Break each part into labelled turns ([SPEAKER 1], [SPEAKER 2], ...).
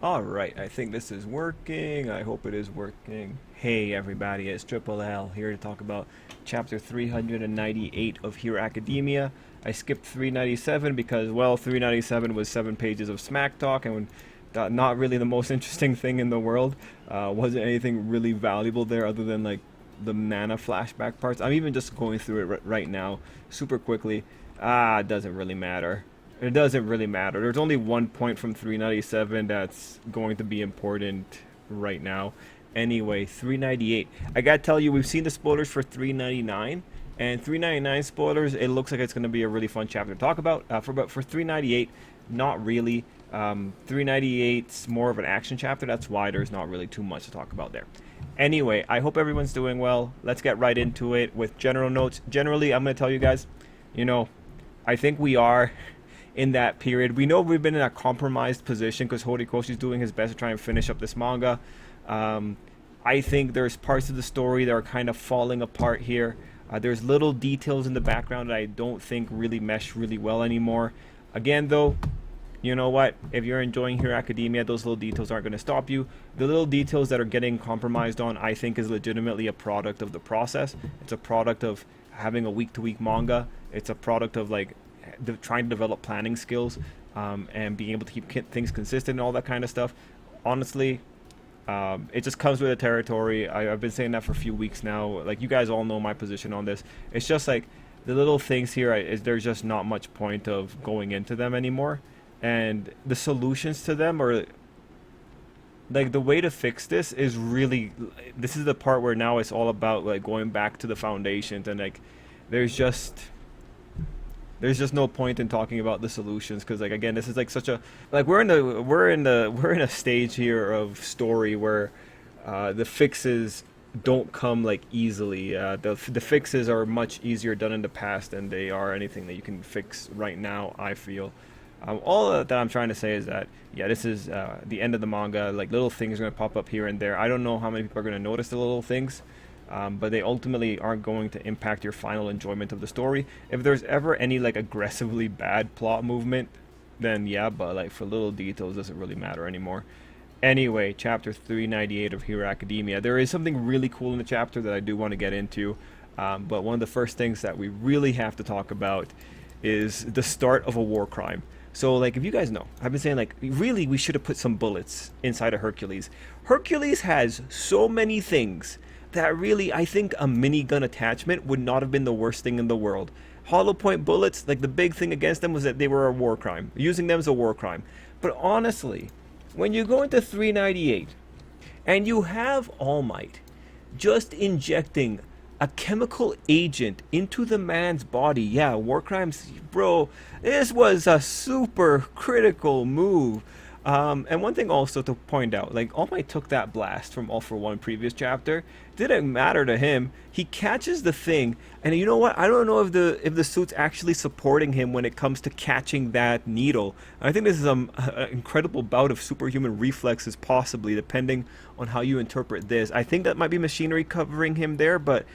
[SPEAKER 1] Alright, I think this is working. I hope it is working. Hey everybody, it's Tripl-L here to talk about chapter 398 of Hero Academia. I skipped 397 because, well, 397 was 7 pages of smack talk and not really the most interesting thing in the world. Wasn't anything really valuable there other than like the mana flashback parts. I'm even just going through it right now super quickly. It doesn't really matter. It doesn't really matter. There's only 1 point from 397 that's going to be important right now. Anyway, 398. I gotta tell you, we've seen the spoilers for 399, and 399 spoilers. It looks like it's going to be a really fun chapter to talk about. But for 398, not really. 398's more of an action chapter. That's why there's not really too much to talk about there. Anyway, I hope everyone's doing well. Let's get right into it with general notes. Generally, I'm going to tell you guys, you know, I think we are in that period. We know we've been in a compromised position because Horikoshi's doing his best to try and finish up this manga. Um, I think there's parts of the story that are kind of falling apart here. There's little details in the background that I don't think really mesh really well anymore. Again, though, you know what? If you're enjoying Hero Academia, those little details aren't going to stop you. The little details that are getting compromised on, I think, is legitimately a product of the process. It's a product of having a week-to-week manga. It's a product of like trying to develop planning skills and being able to keep things consistent and all that kind of stuff. Honestly, it just comes with the territory. I've been saying that for a few weeks now. Like, you guys all know my position on this. It's just like the little things here, there's just not much point of going into them anymore. And the solutions to them are like, the way to fix this is really, this is the part where now it's all about like going back to the foundations, and like there's just no point in talking about the solutions because, like, again, this is like such a, like, we're in a stage here of story where the fixes don't come like easily. The fixes are much easier done in the past than they are anything that you can fix right now, I feel. All that I'm trying to say is that, yeah, this is the end of the manga. Like, little things are going to pop up here and there. I don't know how many people are going to notice the little things, but they ultimately aren't going to impact your final enjoyment of the story. If there's ever any like aggressively bad plot movement, then yeah, but like for little details, it doesn't really matter anymore. Anyway, chapter 398 of Hero Academia. There is something really cool in the chapter that I do want to get into, but one of the first things that we really have to talk about is the start of a war crime. So, like, if you guys know, I've been saying, like, really, we should have put some bullets inside of Hercules. Hercules has so many things that really, I think a minigun attachment would not have been the worst thing in the world. Hollow point bullets, like, the big thing against them was that they were a war crime. Using them is a war crime. But honestly, when you go into 398 and you have All Might just injecting a chemical agent into the man's body. Yeah, war crimes, bro. This was a super critical move. And one thing also to point out, like, All Might took that blast from All for One previous chapter. Didn't matter to him. He catches the thing, and you know what? I don't know if the suit's actually supporting him when it comes to catching that needle. I think this is an incredible bout of superhuman reflexes, possibly, depending on how you interpret this. I think that might be machinery covering him there, but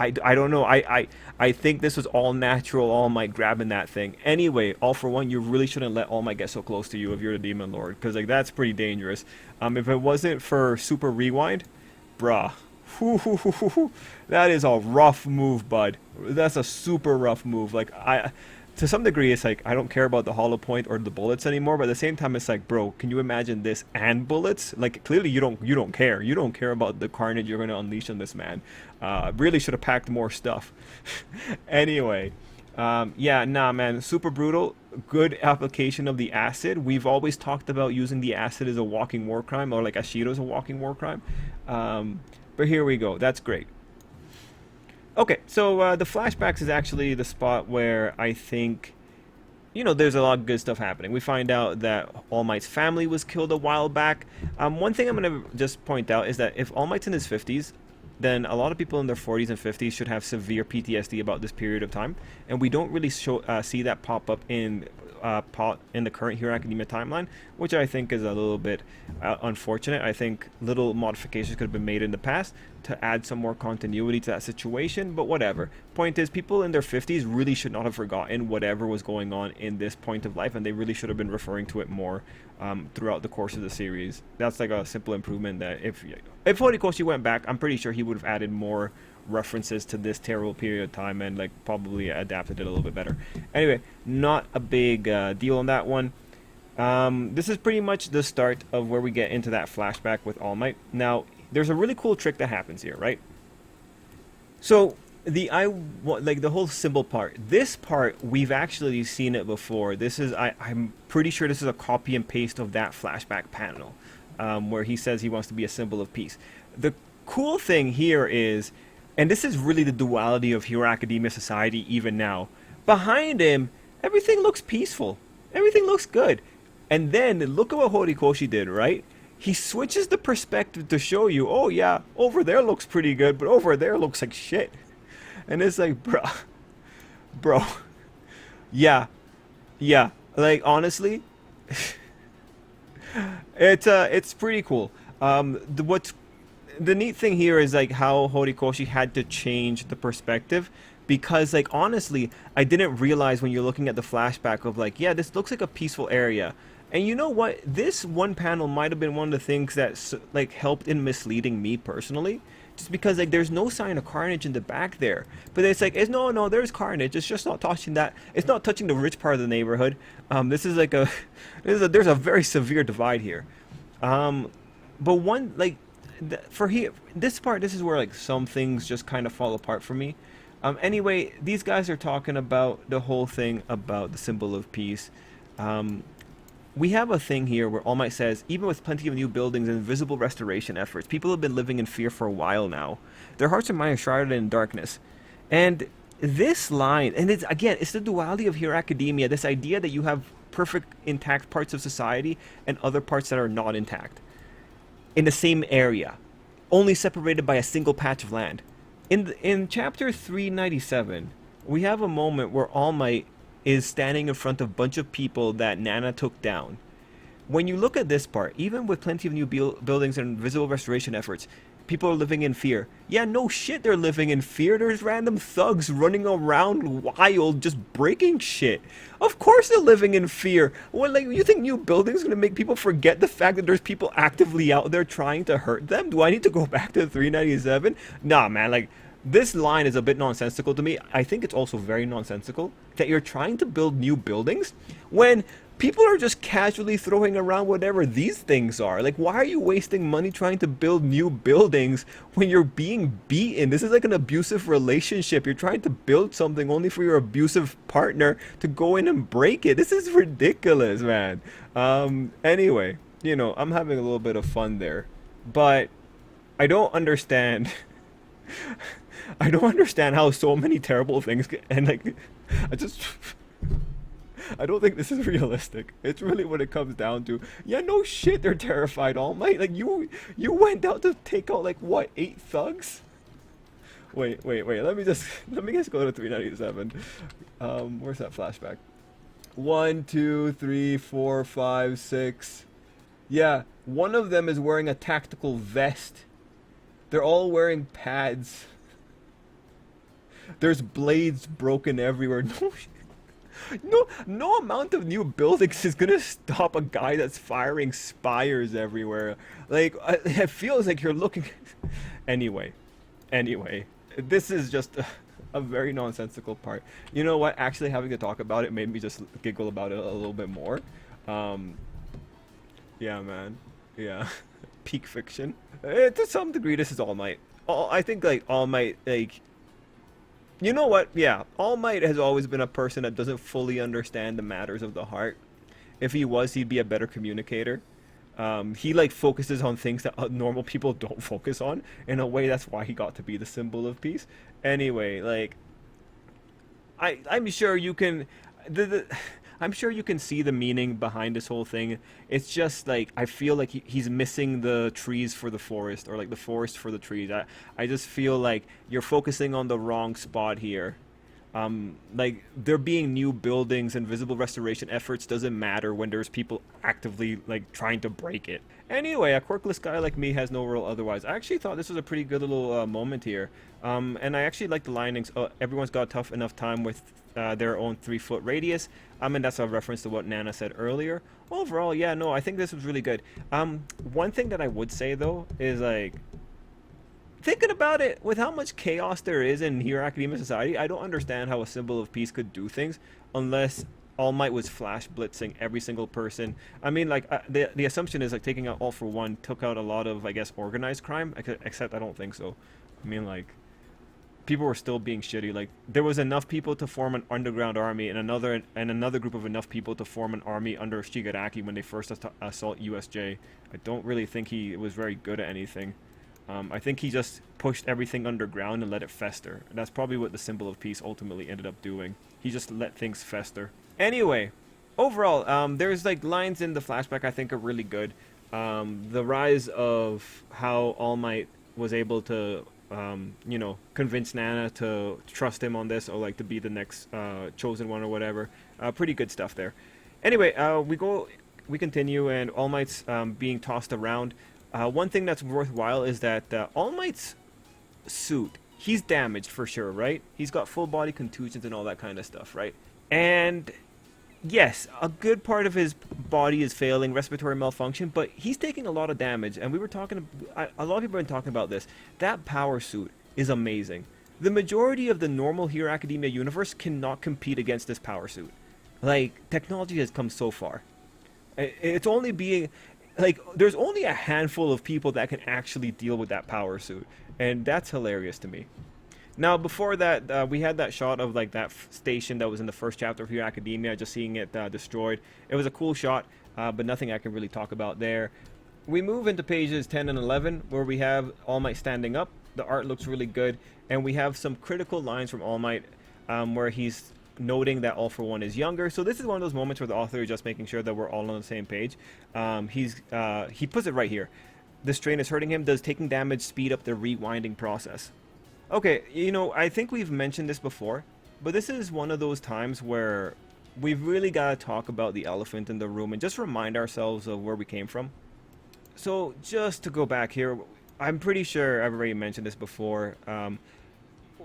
[SPEAKER 1] I don't know. I think this was all natural, All Might grabbing that thing. Anyway, All for One, you really shouldn't let All Might get so close to you if you're the Demon Lord, because like that's pretty dangerous. If it wasn't for Super Rewind, bruh, that is a rough move, bud. That's a super rough move. Like, to some degree, it's like I don't care about the hollow point or the bullets anymore. But at the same time, it's like, bro, can you imagine this and bullets? Like, clearly you don't care. You don't care about the carnage you're going to unleash on this man. Really should have packed more stuff. Anyway, yeah, nah, man, super brutal. Good application of the acid. We've always talked about using the acid as a walking war crime, or like Ashido's a walking war crime. But here we go. That's great. Okay, so the flashbacks is actually the spot where I think, you know, there's a lot of good stuff happening. We find out that All Might's family was killed a while back. One thing I'm going to just point out is that if All Might's in his 50s, then a lot of people in their 40s and 50s should have severe PTSD about this period of time. And we don't really see that pop up in the current Hero Academia timeline, which I think is a little bit unfortunate. I think little modifications could have been made in the past, to add some more continuity to that situation, but whatever. Point is, people in their 50s really should not have forgotten whatever was going on in this point of life, and they really should have been referring to it more throughout the course of the series. That's like a simple improvement that if Horikoshi went back, I'm pretty sure he would have added more references to this terrible period of time and like probably adapted it a little bit better. Anyway, not a big deal on that one. This is pretty much the start of where we get into that flashback with All Might. Now, there's a really cool trick that happens here, right? So the whole symbol part. This part we've actually seen it before. This is I'm pretty sure this is a copy and paste of that flashback panel where he says he wants to be a symbol of peace. The cool thing here is, and this is really the duality of Hero Academia society even now. Behind him, everything looks peaceful. Everything looks good. And then look at what Horikoshi did, right? He switches the perspective to show you, oh yeah, over there looks pretty good, but over there looks like shit. And it's like, bro, yeah, like honestly, it's pretty cool. What's the neat thing here is like how Horikoshi had to change the perspective, because like honestly, I didn't realize when you're looking at the flashback of like, yeah, this looks like a peaceful area. And you know what? This one panel might have been one of the things that like helped in misleading me personally, just because like there's no sign of carnage in the back there. But it's like it's no, there's carnage. It's just not touching that. It's not touching the rich part of the neighborhood. This is like there's a very severe divide here. But one like for here this part, this is where like some things just kind of fall apart for me. Anyway, these guys are talking about the whole thing about the symbol of peace. We have a thing here where All Might says, even with plenty of new buildings and visible restoration efforts, people have been living in fear for a while now. Their hearts and minds are shrouded in darkness. And this line, and it's the duality of Hero Academia, this idea that you have perfect intact parts of society and other parts that are not intact in the same area, only separated by a single patch of land. In chapter 397, we have a moment where All Might is standing in front of a bunch of people that Nana took down. When you look at this part, even with plenty of new buildings and visible restoration efforts, people are living in fear. Yeah, no shit, they're living in fear. There's random thugs running around wild, just breaking shit. Of course they're living in fear. What, like, you think new buildings are gonna make people forget the fact that there's people actively out there trying to hurt them? Do I need to go back to 397? Nah, man, like, this line is a bit nonsensical to me. I think it's also very nonsensical that you're trying to build new buildings when people are just casually throwing around whatever these things are. Like, why are you wasting money trying to build new buildings when you're being beaten? This is like an abusive relationship. You're trying to build something only for your abusive partner to go in and break it. This is ridiculous, man. Anyway, you know, I'm having a little bit of fun there, but I don't understand. I don't understand how so many terrible things and like I don't think this is realistic. It's really what it comes down to. Yeah, no shit, they're terrified, All Might. Like you went out to take out like what, 8 thugs? Wait. Let me just go to 397. Where's that flashback? 1, 2, 3, 4, 5, 6. Yeah, one of them is wearing a tactical vest. They're all wearing pads. There's blades broken everywhere. No amount of new buildings is gonna stop a guy that's firing spires everywhere. Like, it feels like you're looking. Anyway, this is just a very nonsensical part. You know what? Actually, having to talk about it made me just giggle about it a little bit more. Yeah, man. Yeah. Peak fiction. To some degree, this is All Might. I think like All Might, like, you know what? Yeah, All Might has always been a person that doesn't fully understand the matters of the heart. If he was, he'd be a better communicator. He like focuses on things that normal people don't focus on. In a way, that's why he got to be the symbol of peace. Anyway, like, I'm sure you can. I'm sure you can see the meaning behind this whole thing. It's just like, I feel like he's missing the trees for the forest, or like the forest for the trees. I just feel like you're focusing on the wrong spot here. Like there being new buildings and visible restoration efforts doesn't matter when there's people actively like trying to break it. Anyway, a quirkless guy like me has no role otherwise. I actually thought this was a pretty good little moment here, and I actually like the linings. Everyone's got tough enough time with their own 3 foot radius. And that's a reference to what Nana said earlier. Overall, yeah, no, I think this was really good. One thing that I would say though is like thinking about it, with how much chaos there is in Hero Academia Society, I don't understand how a symbol of peace could do things unless All Might was flash blitzing every single person. I mean, like, the assumption is, like, taking out All for One took out a lot of, I guess, organized crime, except I don't think so. I mean, like, people were still being shitty. Like, there was enough people to form an underground army and another group of enough people to form an army under Shigaraki when they first assault USJ. I don't really think he was very good at anything. I think he just pushed everything underground and let it fester. And that's probably what the symbol of peace ultimately ended up doing. He just let things fester. Anyway, overall, there's like lines in the flashback I think are really good. The rise of how All Might was able to, convince Nana to trust him on this, or like to be the next chosen one or whatever. Pretty good stuff there. Anyway, we continue, and All Might's being tossed around. One thing that's worthwhile is that All Might's suit, he's damaged for sure, right? He's got full body contusions and all that kind of stuff, right? And yes, a good part of his body is failing, respiratory malfunction, but he's taking a lot of damage. And we were talking, a lot of people have been talking about this. That power suit is amazing. The majority of the normal Hero Academia universe cannot compete against this power suit. Like, technology has come so far. It's only being... Like, there's only a handful of people that can actually deal with that power suit. And that's hilarious to me. Now, before that, we had that shot of, like, that station that was in the first chapter of Hero Academia, just seeing it destroyed. It was a cool shot, but nothing I can really talk about there. We move into pages 10 and 11, where we have All Might standing up. The art looks really good. And we have some critical lines from All Might, where he's noting that All for One is younger. So this is one of those moments where the author is just making sure that we're all on the same page. He puts it right here. The strain is hurting him. Does taking damage speed up the rewinding process? Okay, I think we've mentioned this before, but this is one of those times where we've really got to talk about the elephant in the room and just remind ourselves of where we came from. So just to go back here, I'm pretty sure I've already mentioned this before.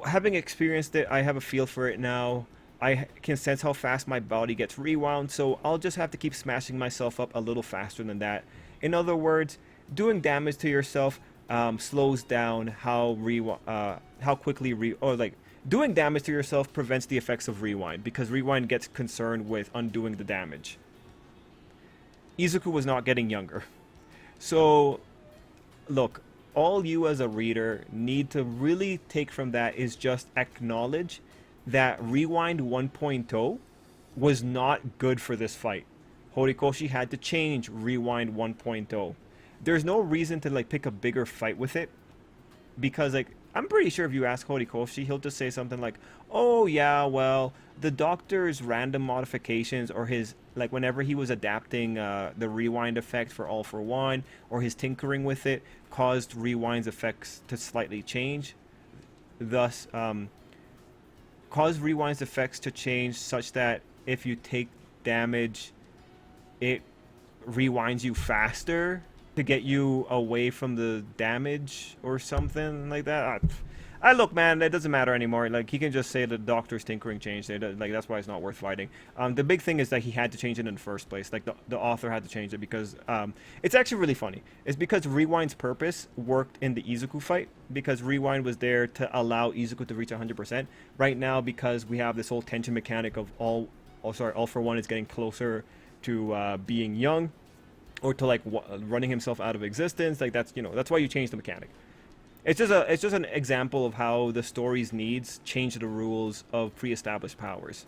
[SPEAKER 1] Having experienced it, I have a feel for it now. I can sense how fast my body gets rewound, so I'll just have to keep smashing myself up a little faster than that. In other words, doing damage to yourself slows down how quickly doing damage to yourself prevents the effects of rewind, because rewind gets concerned with undoing the damage. Izuku was not getting younger. So, look, all you as a reader need to really take from that is just acknowledge that Rewind 1.0 was not good for this fight. Horikoshi had to change Rewind 1.0. There's no reason to like pick a bigger fight with it, because like I'm pretty sure if you ask Horikoshi, he'll just say something like, "Oh yeah, well, the doctor's random modifications, or his like whenever he was adapting the rewind effect for All for One, or his tinkering with it, caused Rewind's effects to slightly change, thus cause Rewind's effects to change such that if you take damage, it rewinds you faster to get you away from the damage," or something like that. I look, man, it doesn't matter anymore. Like, he can just say the doctor's tinkering changed it. Like, that's why it's not worth fighting. The big thing is that he had to change it in the first place. Like, the author had to change it because it's actually really funny. It's because Rewind's purpose worked in the Izuku fight, because Rewind was there to allow Izuku to reach 100%. Right now, because we have this whole tension mechanic of All for One is getting closer to being young, or to like running himself out of existence. Like, that's why you change the mechanic. It's just an example of how the story's needs change the rules of pre-established powers.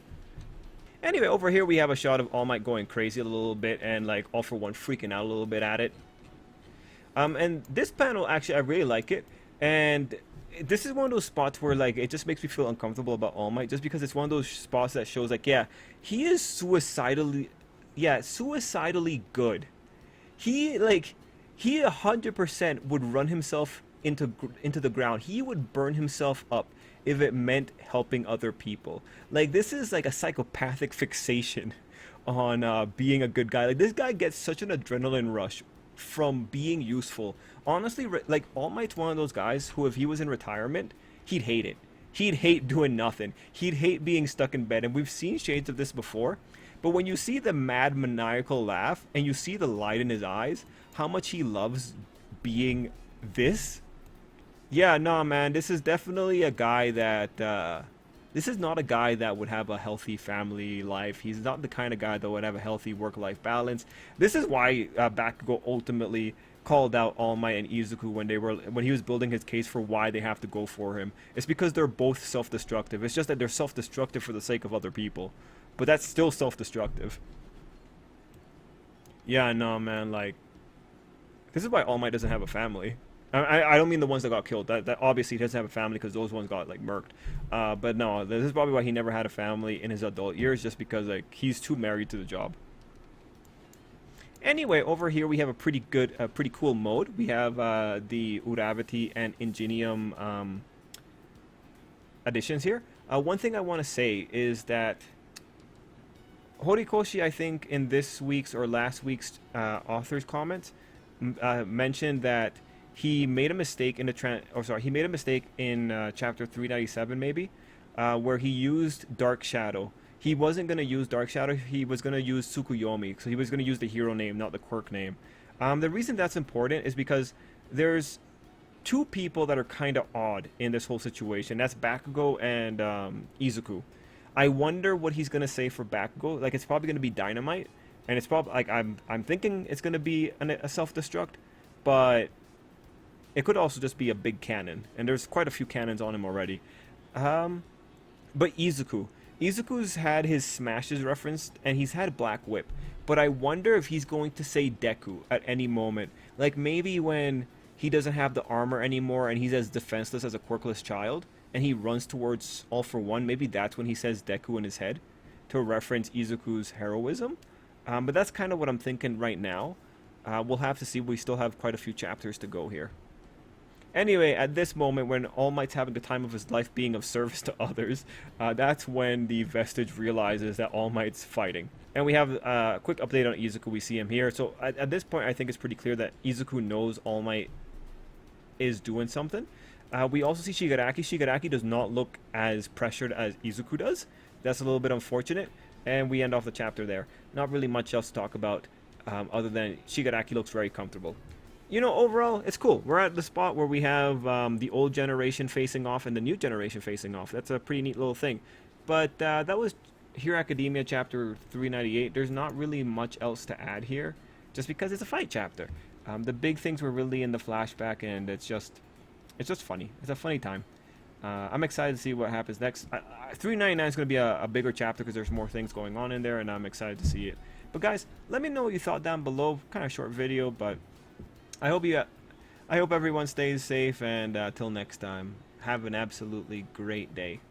[SPEAKER 1] Anyway, over here we have a shot of All Might going crazy a little bit, and like All for One freaking out a little bit at it. And this panel, actually, I really like it. And this is one of those spots where like it just makes me feel uncomfortable about All Might, just because it's one of those spots that shows like, yeah, he is suicidally good. He 100% would run himself into the ground. He would burn himself up if it meant helping other people. Like, this is like a psychopathic fixation on being a good guy. Like, this guy gets such an adrenaline rush from being useful. Honestly, like, All Might's one of those guys who, if he was in retirement, he'd hate it. He'd hate doing nothing. He'd hate being stuck in bed. And we've seen shades of this before. But when you see the mad maniacal laugh and you see the light in his eyes, how much he loves being this. Yeah, no, man, this is definitely a guy that this is not a guy that would have a healthy family life. He's not the kind of guy that would have a healthy work-life balance. This is why Bakugo ultimately called out All Might and Izuku when he was building his case for why they have to go for him. It's because they're both self-destructive. It's just that they're self-destructive for the sake of other people, but that's still self-destructive. Yeah, no, man, like, this is why All Might doesn't have a family. I don't mean the ones that got killed. That obviously he doesn't have a family because those ones got like murked. But no, this is probably why he never had a family in his adult years, just because like he's too married to the job. Anyway, over here we have a pretty cool mode. We have the Uravity and Ingenium additions here. One thing I want to say is that Horikoshi, I think, in this week's or last week's author's comments, mentioned that he made a mistake in he made a mistake in chapter 397 maybe, where he used Dark Shadow. He wasn't going to use Dark Shadow, he was going to use Tsukuyomi, so he was going to use the hero name, not the quirk name. The reason that's important is because there's two people that are kind of odd in this whole situation. That's Bakugo and Izuku. I wonder what he's going to say for Bakugo. Like, it's probably going to be Dynamite, and it's probably, like, I'm thinking it's going to be a self-destruct, but it could also just be a big cannon, and there's quite a few cannons on him already. But Izuku's had his smashes referenced, and he's had Black Whip, but I wonder if he's going to say Deku at any moment. Like, maybe when he doesn't have the armor anymore and he's as defenseless as a quirkless child, and he runs towards All For One, maybe that's when he says Deku in his head to reference Izuku's heroism. But that's kind of what I'm thinking right now. We'll have to see. We still have quite a few chapters to go here. Anyway, at this moment, when All Might's having the time of his life being of service to others, that's when the Vestige realizes that All Might's fighting. And we have a quick update on Izuku. We see him here. So at this point, I think it's pretty clear that Izuku knows All Might is doing something. We also see Shigaraki. Shigaraki does not look as pressured as Izuku does. That's a little bit unfortunate. And we end off the chapter there. Not really much else to talk about other than Shigaraki looks very comfortable. You know, overall, it's cool. We're at the spot where we have the old generation facing off and the new generation facing off. That's a pretty neat little thing. But that was Hero Academia chapter 398. There's not really much else to add here, just because it's a fight chapter. The big things were really in the flashback, and it's just funny. It's a funny time. I'm excited to see what happens next. 399 is going to be a bigger chapter because there's more things going on in there, and I'm excited to see it. But guys, let me know what you thought down below. Kind of short video, but I hope everyone stays safe, and till next time, have an absolutely great day.